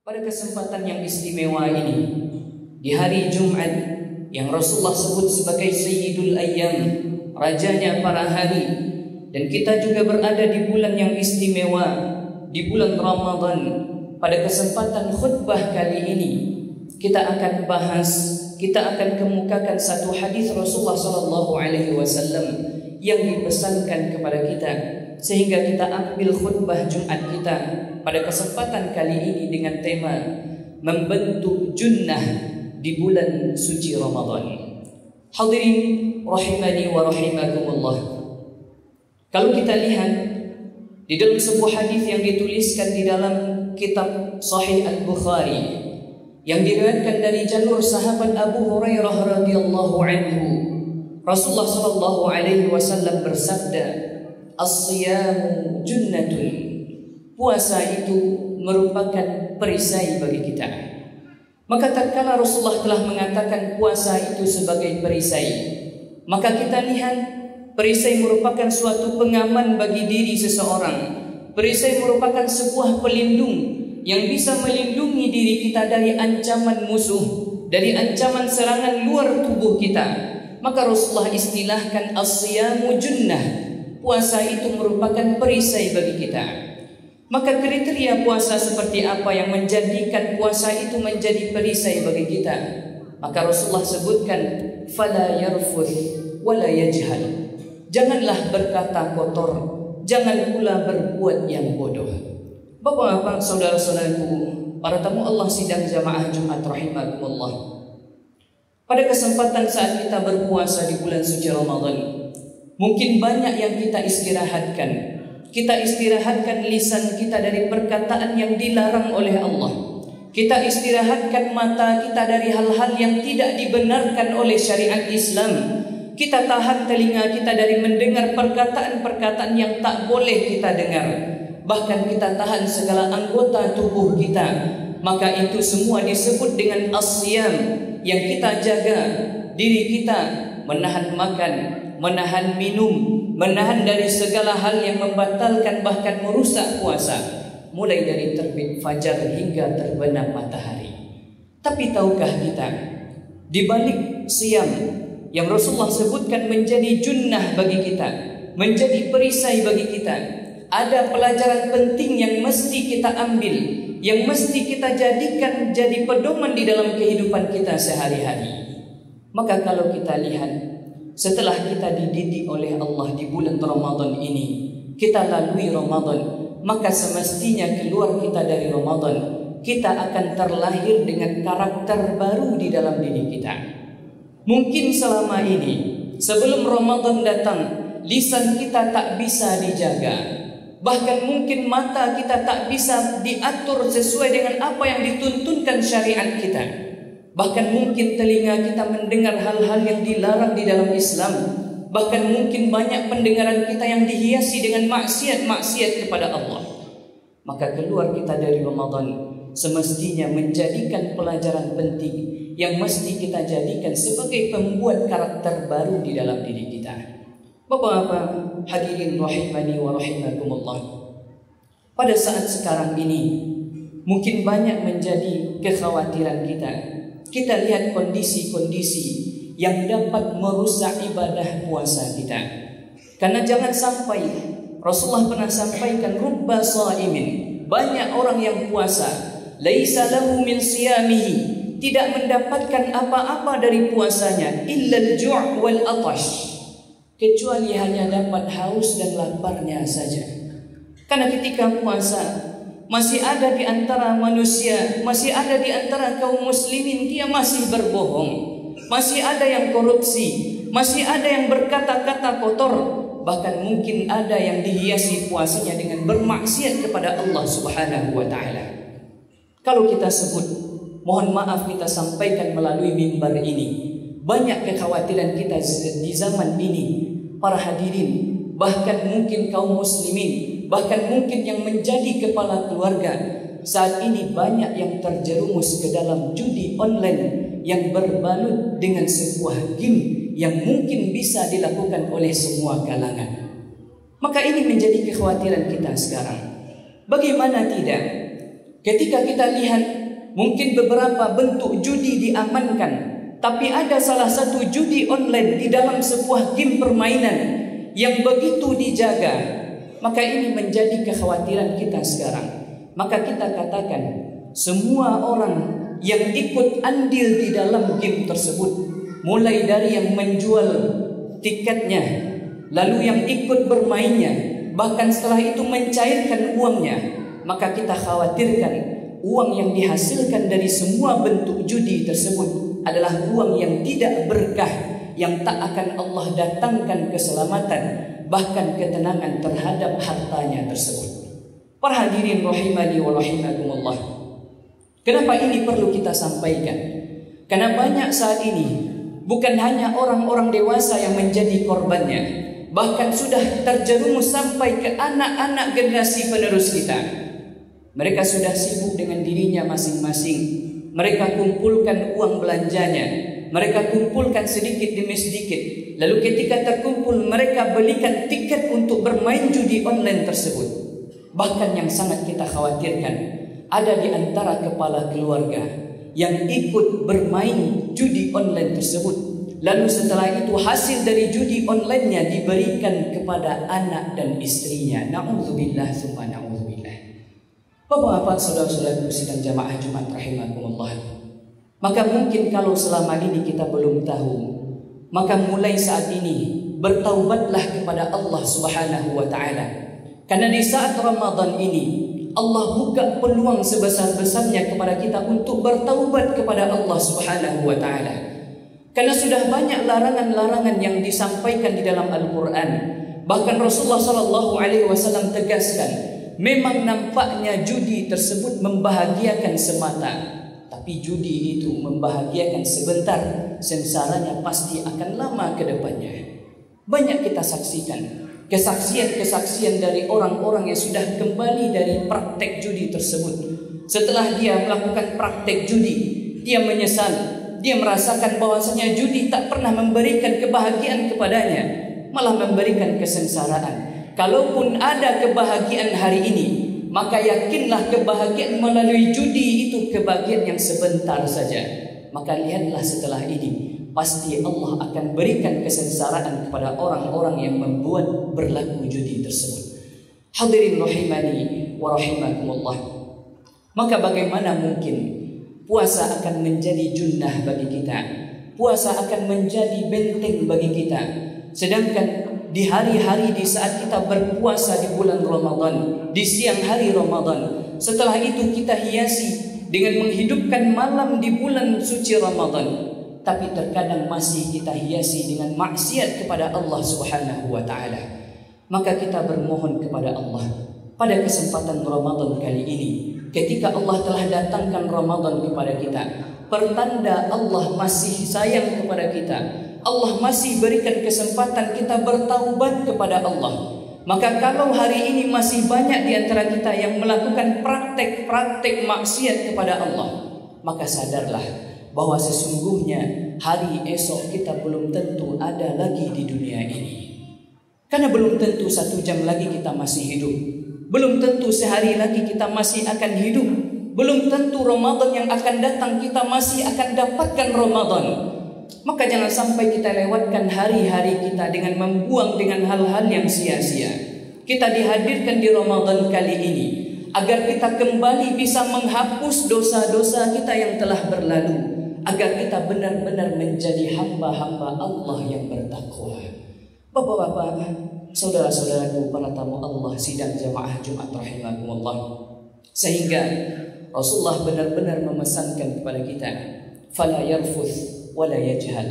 Pada kesempatan yang istimewa ini, di hari Jumat yang Rasulullah sebut sebagai Sayyidul Ayyam, rajanya para hari, dan kita juga berada di bulan yang istimewa, di bulan Ramadan. Pada kesempatan khutbah kali ini, kita akan bahas, kita akan kemukakan satu hadis Rasulullah SAW yang dipesankan kepada kita, sehingga kita ambil khutbah Jumat kita pada kesempatan kali ini dengan tema membentuk junnah di bulan suci Ramadan. Hadirin rahimani wa rahimakumullah. Kalau kita lihat di dalam sebuah hadis yang dituliskan di dalam kitab Sahih Al-Bukhari yang diriwayatkan dari jalur sahabat Abu Hurairah radhiyallahu anhu, Rasulullah sallallahu alaihi wasallam bersabda, "As-siyamu junnatun." Puasa itu merupakan perisai bagi kita. Maka tatkala Rasulullah telah mengatakan puasa itu sebagai perisai, maka kita lihat perisai merupakan suatu pengaman bagi diri seseorang. Perisai merupakan sebuah pelindung yang bisa melindungi diri kita dari ancaman musuh, dari ancaman serangan luar tubuh kita. Maka Rasulullah istilahkan as-siyamu junnah. Puasa itu merupakan perisai bagi kita. Maka kriteria puasa seperti apa yang menjadikan puasa itu menjadi perisai bagi kita? Maka Rasulullah sebutkan, fala yarfuth wala yajhal. Janganlah berkata kotor, jangan pula berbuat yang bodoh. Bapak-bapak, saudara-saudaraku, para tamu Allah sidang jamaah Jumat rahimakumullah. Pada kesempatan saat kita berpuasa di bulan suci Ramadan, mungkin banyak yang kita istirahatkan. Kita istirahatkan lisan kita dari perkataan yang dilarang oleh Allah. Kita istirahatkan mata kita dari hal-hal yang tidak dibenarkan oleh syariat Islam. Kita tahan telinga kita dari mendengar perkataan-perkataan yang tak boleh kita dengar. Bahkan kita tahan segala anggota tubuh kita. Maka itu semua disebut dengan as-siyam, yang kita jaga diri kita, menahan makan, menahan minum, menahan dari segala hal yang membatalkan bahkan merusak puasa, mulai dari terbit fajar hingga terbenam matahari. Tapi tahukah kita, di balik siam yang Rasulullah sebutkan menjadi junnah bagi kita, menjadi perisai bagi kita, ada pelajaran penting yang mesti kita ambil, yang mesti kita jadikan jadi pedoman di dalam kehidupan kita sehari-hari. Maka kalau kita lihat, setelah kita dididik oleh Allah di bulan Ramadan ini, kita lalui Ramadan, maka semestinya keluar kita dari Ramadan, kita akan terlahir dengan karakter baru di dalam diri kita. Mungkin selama ini, sebelum Ramadan datang, lisan kita tak bisa dijaga. Bahkan mungkin mata kita tak bisa diatur sesuai dengan apa yang dituntunkan syariat kita. Bahkan mungkin telinga kita mendengar hal-hal yang dilarang di dalam Islam. Bahkan mungkin banyak pendengaran kita yang dihiasi dengan maksiat-maksiat kepada Allah. Maka keluar kita dari Ramadan semestinya menjadikan pelajaran penting yang mesti kita jadikan sebagai pembuat karakter baru di dalam diri kita. Bapak-bapak, hadirin rahimani wa rahimakumullah. Pada saat sekarang ini, mungkin banyak menjadi kekhawatiran kita. Kita lihat kondisi-kondisi yang dapat merusak ibadah puasa kita. Karena jangan sampai, Rasulullah pernah sampaikan, rubba shaimin, banyak orang yang puasa, laisa lahu min siyamihi, tidak mendapatkan apa-apa dari puasanya, illa al-ju' wal atash, kecuali hanya dapat haus dan laparnya saja. Karena ketika puasa, masih ada di antara manusia, masih ada di antara kaum muslimin, dia masih berbohong, masih ada yang korupsi, masih ada yang berkata-kata kotor, bahkan mungkin ada yang dihiasi puasanya dengan bermaksiat kepada Allah Subhanahu wa ta'ala. Kalau kita sebut, mohon maaf kita sampaikan melalui mimbar ini, banyak kekhawatiran kita di zaman ini, para hadirin, bahkan mungkin kaum muslimin, bahkan mungkin yang menjadi kepala keluarga, saat ini banyak yang terjerumus ke dalam judi online yang berbalut dengan sebuah game yang mungkin bisa dilakukan oleh semua kalangan. Maka ini menjadi kekhawatiran kita sekarang. Bagaimana tidak Ketika kita lihat mungkin beberapa bentuk judi diamankan, tapi ada salah satu judi online di dalam sebuah game permainan yang begitu dijaga, maka ini menjadi kekhawatiran kita sekarang. Maka kita katakan, semua orang yang ikut andil di dalam game tersebut, mulai dari yang menjual tiketnya, lalu yang ikut bermainnya, bahkan setelah itu mencairkan uangnya, maka kita khawatirkan uang yang dihasilkan dari semua bentuk judi tersebut adalah uang yang tidak berkah, yang tak akan Allah datangkan keselamatan, bahkan ketenangan terhadap hartanya tersebut. Para hadirin rahimani wa rahimakumullah, kenapa ini perlu kita sampaikan? Karena banyak saat ini bukan hanya orang-orang dewasa yang menjadi korbannya, bahkan sudah terjerumus sampai ke anak-anak generasi penerus kita. Mereka sudah sibuk dengan dirinya masing-masing. Mereka kumpulkan uang belanjanya, mereka kumpulkan sedikit demi sedikit. Lalu ketika terkumpul, mereka belikan tiket untuk bermain judi online tersebut. Bahkan yang sangat kita khawatirkan, ada di antara kepala keluarga yang ikut bermain judi online tersebut, lalu setelah itu hasil dari judi online-nya diberikan kepada anak dan istrinya. Na'udzubillah summa na'udzubillah. Bapak-bapak, saudara-saudaraku sidang jamaah Jumat rahimakumullah, maka mungkin kalau selama ini kita belum tahu, maka mulai saat ini bertaubatlah kepada Allah Subhanahu wa taala. Karena di saat Ramadan ini Allah buka peluang sebesar-besarnya kepada kita untuk bertaubat kepada Allah Subhanahu wa taala. Karena sudah banyak larangan-larangan yang disampaikan di dalam Al-Qur'an. Bahkan Rasulullah sallallahu alaihi wasallam tegaskan, memang nampaknya judi tersebut membahagiakan semata, tapi judi itu membahagiakan sebentar, sengsaranya pasti akan lama ke depannya. Banyak kita saksikan kesaksian-kesaksian dari orang-orang yang sudah kembali dari praktek judi tersebut. Setelah dia melakukan praktek judi, dia menyesal, dia merasakan bahwasanya judi tak pernah memberikan kebahagiaan kepadanya, malah memberikan kesengsaraan. Kalaupun ada kebahagiaan hari ini, maka yakinlah kebahagiaan melalui judi itu kebahagiaan yang sebentar saja. Maka lihatlah setelah ini, pasti Allah akan berikan kesengsaraan kepada orang-orang yang membuat berlaku judi tersebut. Hadirin rahimani wa rahimakumullah, maka bagaimana mungkin puasa akan menjadi junnah bagi kita, puasa akan menjadi benteng bagi kita, sedangkan di hari-hari di saat kita berpuasa di bulan Ramadan, di siang hari Ramadan, setelah itu kita hiasi dengan menghidupkan malam di bulan suci Ramadan, tapi terkadang masih kita hiasi dengan maksiat kepada Allah Subhanahu wa taala. Maka kita bermohon kepada Allah pada kesempatan Ramadan kali ini, ketika Allah telah datangkan Ramadan kepada kita, pertanda Allah masih sayang kepada kita, Allah masih berikan kesempatan kita bertaubat kepada Allah. Maka kalau hari ini masih banyak di antara kita yang melakukan praktek-praktek maksiat kepada Allah, maka sadarlah bahwa sesungguhnya hari esok kita belum tentu ada lagi di dunia ini. Karena belum tentu 1 jam lagi kita masih hidup, belum tentu sehari lagi kita masih akan hidup, belum tentu Ramadan yang akan datang kita masih akan dapatkan Ramadan. Maka jangan sampai kita lewatkan hari-hari kita dengan membuang dengan hal-hal yang sia-sia. Kita dihadirkan di Ramadan kali ini agar kita kembali bisa menghapus dosa-dosa kita yang telah berlalu, agar kita benar-benar menjadi hamba-hamba Allah yang bertakwa. Bapak-bapak, saudara-saudaraku, para tamu Allah sidang jamaah Jumat rahimakumullah, sehingga Rasulullah benar-benar memesankan kepada kita, fala yarfuth wala yajhal,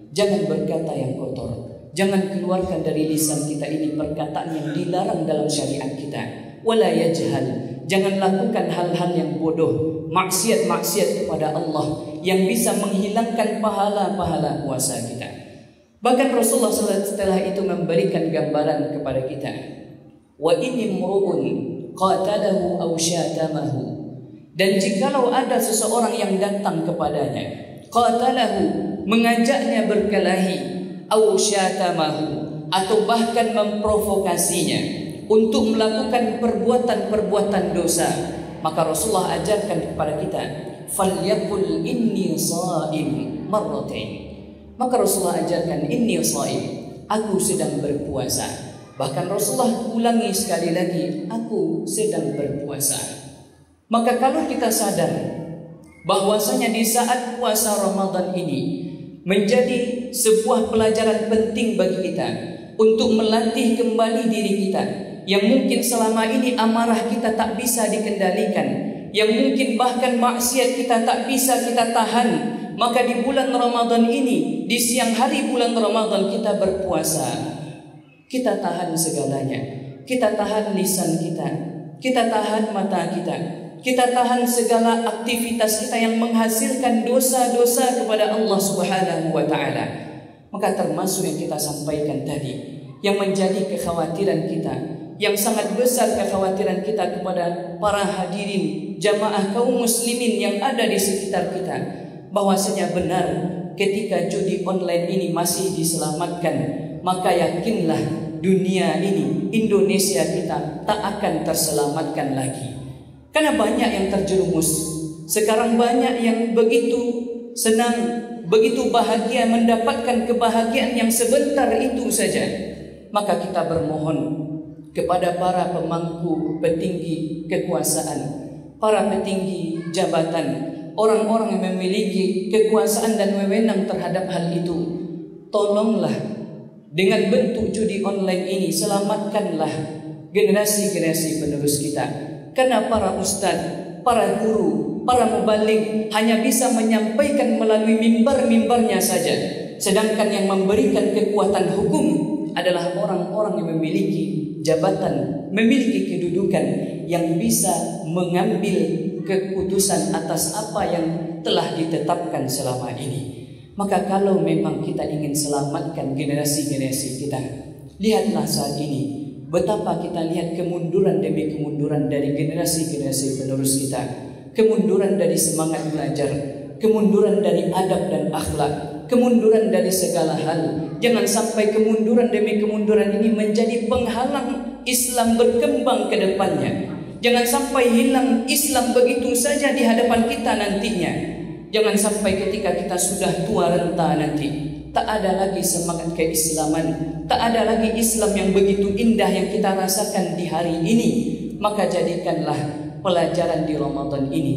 jangan berkata yang kotor, jangan keluarkan dari lisan kita ini perkataan yang dilarang dalam syariat kita. Wala yajhal, jangan lakukan hal-hal yang bodoh, maksiat-maksiat kepada Allah yang bisa menghilangkan pahala-pahala puasa kita. Bahkan Rasulullah setelah itu memberikan gambaran kepada kita, wa inni mru'un qatalahu aw syatamahu, dan jikalau ada seseorang yang datang kepadanya, qatalahu, mengajaknya berkelahi, aw syatamahu, atau bahkan memprovokasinya untuk melakukan perbuatan-perbuatan dosa, Maka Rasulullah ajarkan kepada kita, falyaqul inni shaim marratain. Maka Rasulullah ajarkan inni shaim, aku sedang berpuasa. Bahkan Rasulullah ulangi sekali lagi, aku sedang berpuasa. Maka kalau kita sadar bahwasanya di saat puasa Ramadan ini menjadi sebuah pelajaran penting bagi kita untuk melatih kembali diri kita yang mungkin selama ini amarah kita tak bisa dikendalikan, yang mungkin bahkan maksiat kita tak bisa kita tahan. Maka di bulan Ramadan ini, di siang hari bulan Ramadan kita berpuasa, kita tahan segalanya. Kita tahan lisan kita, kita tahan mata kita, kita tahan segala aktivitas kita yang menghasilkan dosa-dosa kepada Allah Subhanahu wa taala. Maka termasuk yang kita sampaikan tadi, yang menjadi kekhawatiran kita, yang sangat besar kekhawatiran kita kepada para hadirin jamaah kaum muslimin yang ada di sekitar kita, bahwasanya benar ketika judi online ini masih diselamatkan, maka yakinlah dunia ini, Indonesia kita tak akan terselamatkan lagi. Karena banyak yang terjerumus. Sekarang banyak yang begitu senang, begitu bahagia mendapatkan kebahagiaan yang sebentar itu saja. Maka kita bermohon kepada para pemangku petinggi kekuasaan, para petinggi jabatan, orang-orang yang memiliki kekuasaan dan wewenang terhadap hal itu, tolonglah dengan bentuk judi online ini, selamatkanlah generasi-generasi penerus kita. Karena para ustadz, para guru, para mubaligh hanya bisa menyampaikan melalui mimbar-mimbarnya saja. Sedangkan yang memberikan kekuatan hukum adalah orang-orang yang memiliki jabatan, memiliki kedudukan, yang bisa mengambil keputusan atas apa yang telah ditetapkan selama ini. Maka kalau memang kita ingin selamatkan generasi-generasi kita, lihatlah saat ini betapa kita lihat kemunduran demi kemunduran dari generasi-generasi penerus kita, kemunduran dari semangat belajar, kemunduran dari adab dan akhlak, kemunduran dari segala hal. Jangan sampai kemunduran demi kemunduran ini menjadi penghalang Islam berkembang ke depannya. Jangan sampai hilang Islam begitu saja di hadapan kita nantinya. Jangan sampai ketika kita sudah tua renta nanti, tak ada lagi semangat keislaman, tak ada lagi Islam yang begitu indah yang kita rasakan di hari ini. Maka jadikanlah pelajaran di Ramadan ini,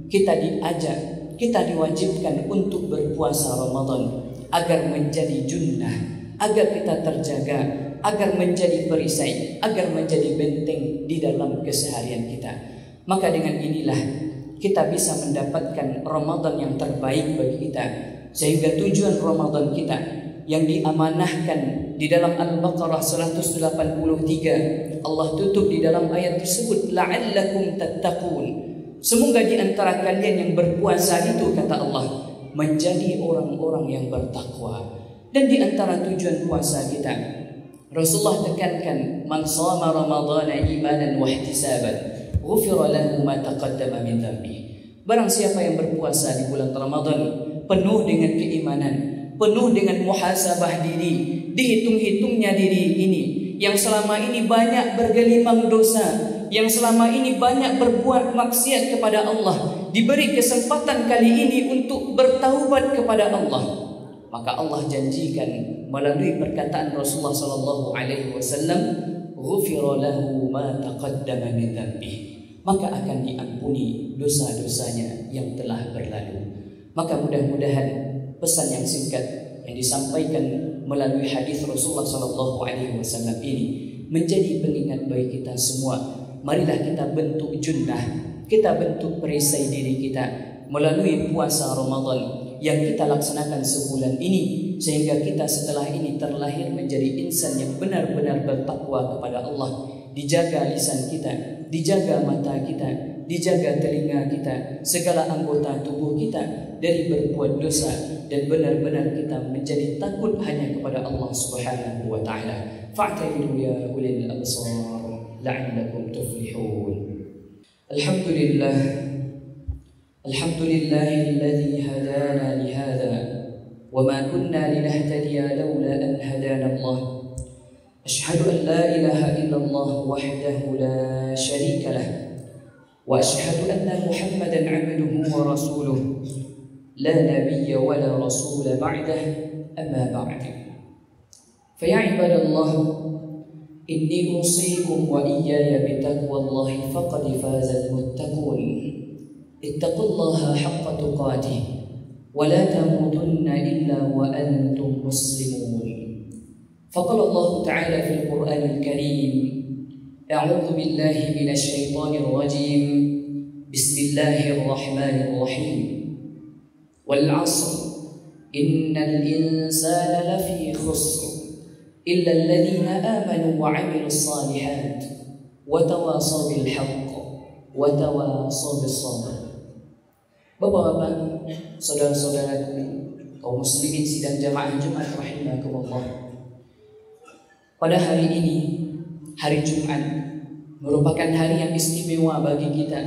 kita diajak, kita diwajibkan untuk berpuasa Ramadan agar menjadi junnah, agar kita terjaga, agar menjadi perisai, agar menjadi benteng di dalam keseharian kita. Maka dengan inilah kita bisa mendapatkan Ramadan yang terbaik bagi kita, sehingga tujuan Ramadan kita yang diamanahkan di dalam Al-Baqarah 183 Allah tutup di dalam ayat tersebut, la'allakum tattaqun. Semoga di antara kalian yang berpuasa itu, kata Allah, menjadi orang-orang yang bertakwa. Dan di antara tujuan puasa kita, Rasulullah tekankan, man shama ramadhana imanan wa ihtisaban ghufira lahu ma taqaddama min dhanbi. Barang siapa yang berpuasa di bulan Ramadan penuh dengan keimanan, penuh dengan muhasabah diri, dihitung-hitungnya diri ini yang selama ini banyak bergelimang dosa, yang selama ini banyak berbuat maksiat kepada Allah, diberi kesempatan kali ini untuk bertaubat kepada Allah. Maka Allah janjikan melalui perkataan Rasulullah sallallahu alaihi wasallam, ghufira lahu ma taqaddama min dhanbi. Maka akan diampuni dosa-dosanya yang telah berlalu. Maka mudah-mudahan pesan yang singkat yang disampaikan melalui hadis Rasulullah SAW ini menjadi pengingat bagi kita semua. Marilah kita bentuk junnah, kita bentuk perisai diri kita melalui puasa Ramadan yang kita laksanakan sebulan ini, sehingga kita setelah ini terlahir menjadi insan yang benar-benar bertakwa kepada Allah. Dijaga lisan kita, dijaga mata kita, dijaga telinga kita, segala anggota tubuh kita dari berbuat dosa, dan benar-benar kita menjadi takut hanya kepada Allah Subhanahu wa taala. Fa'tabiru ya ulil absar la'allakum tuflihun. Alhamdulillah, alhamdulillahilladzi hadana lihada wa ma kunna linahtadiya laula an hadana Allah. أشهد أن لا إله إلا الله وحده لا شريك له وأشهد أن محمدا عبده ورسوله لا نبي ولا رسول بعده أما بعد فيا عباد الله إني أوصيكم وإياي بتقوى الله فقد فاز المتقون اتقوا الله حق تقاته ولا تموتن إلا وأنتم مسلمون فقال الله تعالى في القرآن الكريم أعوذ بالله من الشيطان الرجيم بسم الله الرحمن الرحيم والعصر إن الإنسان لفي خسر إلا الذين آمنوا وعملوا الصالحات وتواصوا بالحق وتواصوا بالصبر. Bapak-bapak, saudara-saudaraku, kaum muslimin sidang jamaah Jumat rahimakumullah. Pada hari ini, hari Jumat merupakan hari yang istimewa bagi kita,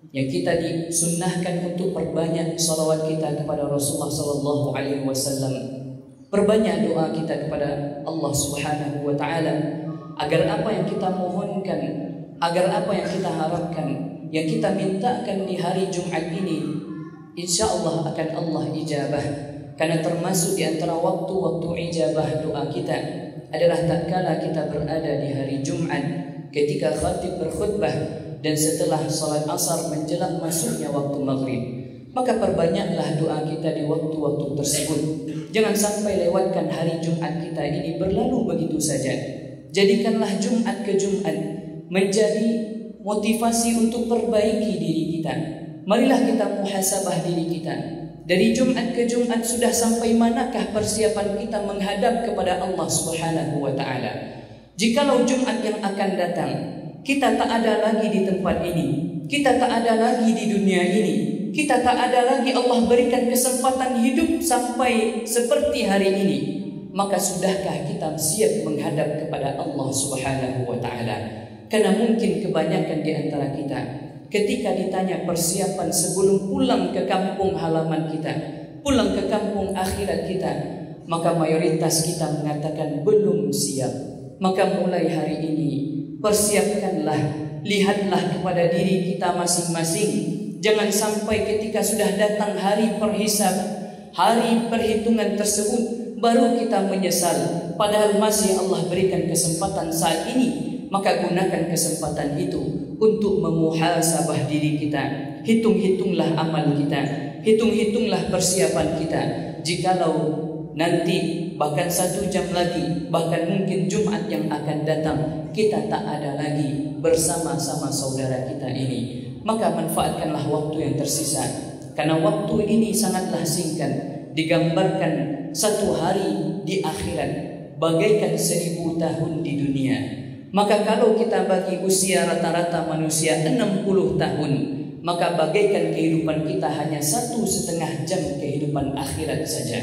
yang kita disunnahkan untuk perbanyak salawat kita kepada Rasulullah sallallahu alaihi wasallam. Perbanyak doa kita kepada Allah Subhanahu wa taala agar apa yang kita mohonkan, agar apa yang kita harapkan, yang kita mintakan di hari Jumat ini, insyaallah akan Allah ijabah. Karena termasuk di antara waktu-waktu ijabah doa kita adalah tatkala kita berada di hari Jumat ketika khatib berkhutbah dan setelah salat asar menjelang masuknya waktu maghrib. Maka perbanyaklah doa kita di waktu-waktu tersebut. Jangan sampai lewatkan hari Jumat kita ini berlalu begitu saja. Jadikanlah Jumat ke Jumat menjadi motivasi untuk perbaiki diri kita. Marilah kita muhasabah diri kita. Dari Jumat ke Jumat sudah sampai manakah persiapan kita menghadap kepada Allah Subhanahu wa taala? Jikalau Jumat yang akan datang kita tak ada lagi di tempat ini, kita tak ada lagi di dunia ini, kita tak ada lagi Allah berikan kesempatan hidup sampai seperti hari ini, maka sudahkah kita siap menghadap kepada Allah Subhanahu wa taala? Karena mungkin kebanyakan di antara kita ketika ditanya persiapan sebelum pulang ke kampung halaman kita, pulang ke kampung akhirat kita, maka mayoritas kita mengatakan belum siap. Maka mulai hari ini persiapkanlah, lihatlah kepada diri kita masing-masing. Jangan sampai ketika sudah datang hari perhisab, hari perhitungan tersebut, baru kita menyesal. Padahal masih Allah berikan kesempatan saat ini. Maka gunakan kesempatan itu untuk memuhasabah diri kita. Hitung-hitunglah amal kita, hitung-hitunglah persiapan kita. Jikalau nanti bahkan 1 jam lagi, bahkan mungkin Jumat yang akan datang, kita tak ada lagi bersama-sama saudara kita ini, maka manfaatkanlah waktu yang tersisa. Karena waktu ini sangatlah singkat. Digambarkan 1 hari di akhirat bagaikan 1000 tahun di dunia. Maka kalau kita bagi usia rata-rata manusia 60 tahun, maka bagaikan kehidupan kita hanya 1,5 jam kehidupan akhirat saja.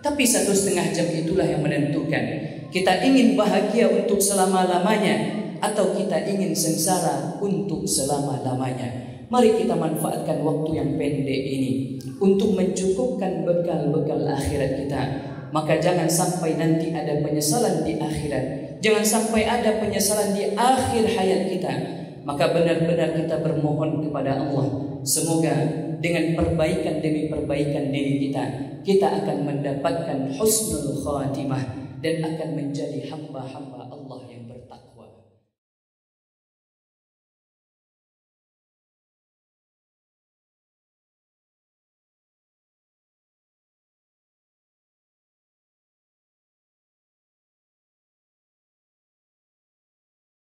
Tapi 1,5 jam itulah yang menentukan kita ingin bahagia untuk selama-lamanya atau kita ingin sengsara untuk selama-lamanya. Mari kita manfaatkan waktu yang pendek ini untuk mencukupkan bekal-bekal akhirat kita. Maka jangan sampai nanti ada penyesalan di akhirat. Jangan sampai ada penyesalan di akhir hayat kita. Maka benar-benar kita bermohon kepada Allah, semoga dengan perbaikan demi perbaikan diri kita, kita akan mendapatkan husnul khatimah dan akan menjadi hamba-hamba Allah yang bertakwa.